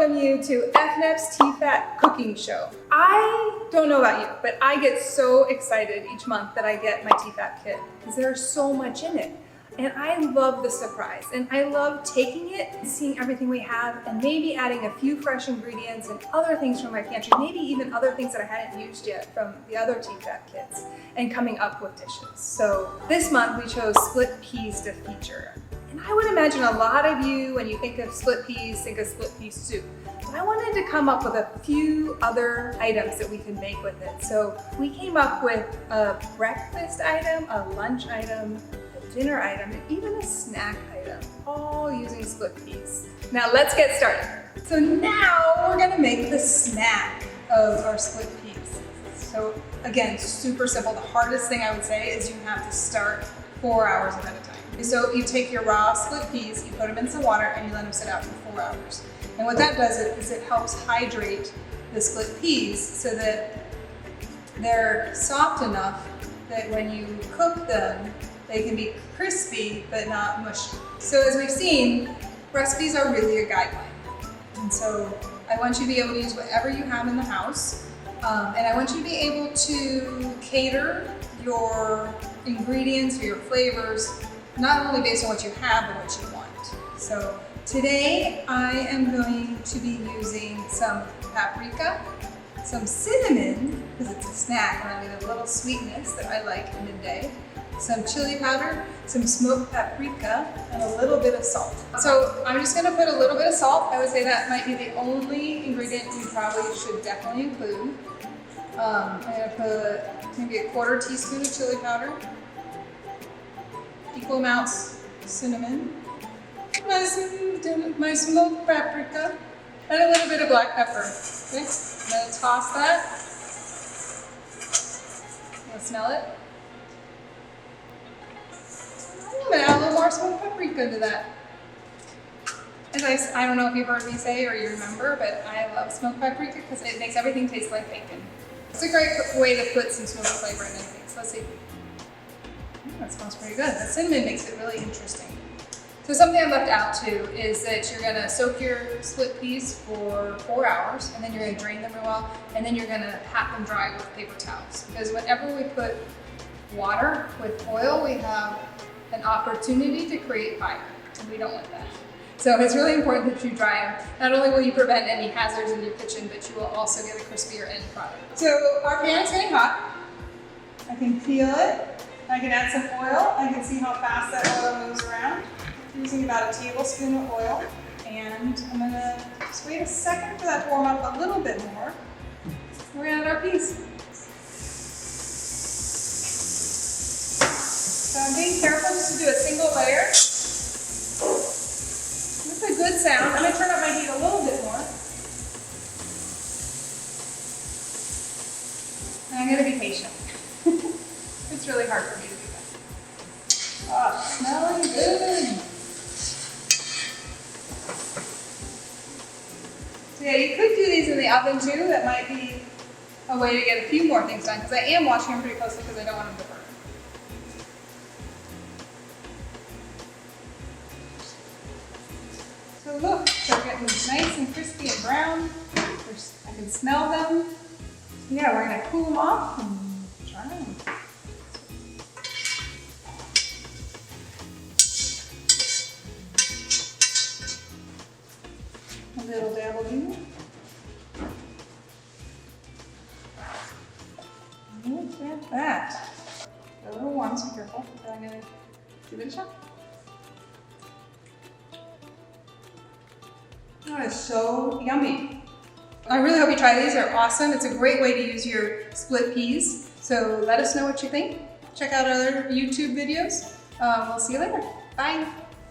welcome you to EFNEP's TFAT cooking show. I don't know about you, but I get so excited each month that I get my TFAT kit because there's so much in it. And I love the surprise, and I love taking it and seeing everything we have and maybe adding a few fresh ingredients and other things from my pantry, maybe even other things that I hadn't used yet from the other TFAT kits, and coming up with dishes. So this month we chose split peas to feature. And I would imagine a lot of you, when you think of split peas, think of split pea soup. But I wanted to come up with a few other items that we could make with it. So we came up with a breakfast item, a lunch item, a dinner item, and even a snack item, all using split peas. Now let's get started. So now we're gonna make the snack of our split peas. So again, super simple. The hardest thing I would say is you have to start 4 hours ahead of time. So you take your raw split peas, you put them in some water, and you let them sit out for 4 hours. And what that does is it helps hydrate the split peas so that they're soft enough that when you cook them, they can be crispy but not mushy. So as we've seen, recipes are really a guideline. And so I want you to be able to use whatever you have in the house. And I want you to be able to cater your ingredients or your flavors not only based on what you have, but what you want. So today I am going to be using some paprika, some cinnamon, because it's a snack and I need a little sweetness that I like in midday, some chili powder, some smoked paprika, and a little bit of salt. So I'm just gonna put a little bit of salt. I would say that might be the only ingredient you probably should definitely include. I'm gonna put maybe a 1/4 teaspoon of chili powder, equal amounts cinnamon, my smoked paprika, and a little bit of black pepper. Okay, I'm gonna toss that. I'm gonna smell it. I'm gonna add a little more smoked paprika to that. As I don't know if you've heard me say or you remember, but I love smoked paprika because it makes everything taste like bacon. It's a great way to put some smoked flavor in anything. So let's see. That smells pretty good. The cinnamon makes it really interesting. So something I left out too is that you're gonna soak your split peas for 4 hours, and then you're gonna drain them real well, and then you're gonna pat them dry with paper towels. Because whenever we put water with oil, we have an opportunity to create fire, and we don't want that. So it's really important that you dry them. Not only will you prevent any hazards in your kitchen, but you will also get a crispier end product. So our pan is getting hot. I can feel it. I can add some oil. I can see how fast that oil moves around. I'm using about a tablespoon of oil. And I'm gonna just wait a second for that to warm up a little bit more. We're gonna add our peas. So I'm being careful just to do a single layer. That's a good sound. I'm gonna turn up my heat a little bit more. And I'm gonna be patient. It's really hard for me to do that. Oh, smelling good. So yeah, you could do these in the oven too. That might be a way to get a few more things done because I am watching them pretty closely because I don't want them to burn. So look, they're getting nice and crispy and brown. I can smell them. Yeah, we're gonna cool them off and try them. A little dabble here. Look at that. A little warm, so be careful. But I'm gonna give it a shot. That is so yummy. I really hope you try these. They're awesome. It's a great way to use your split peas. So let us know what you think. Check out our other YouTube videos. We'll see you later. Bye.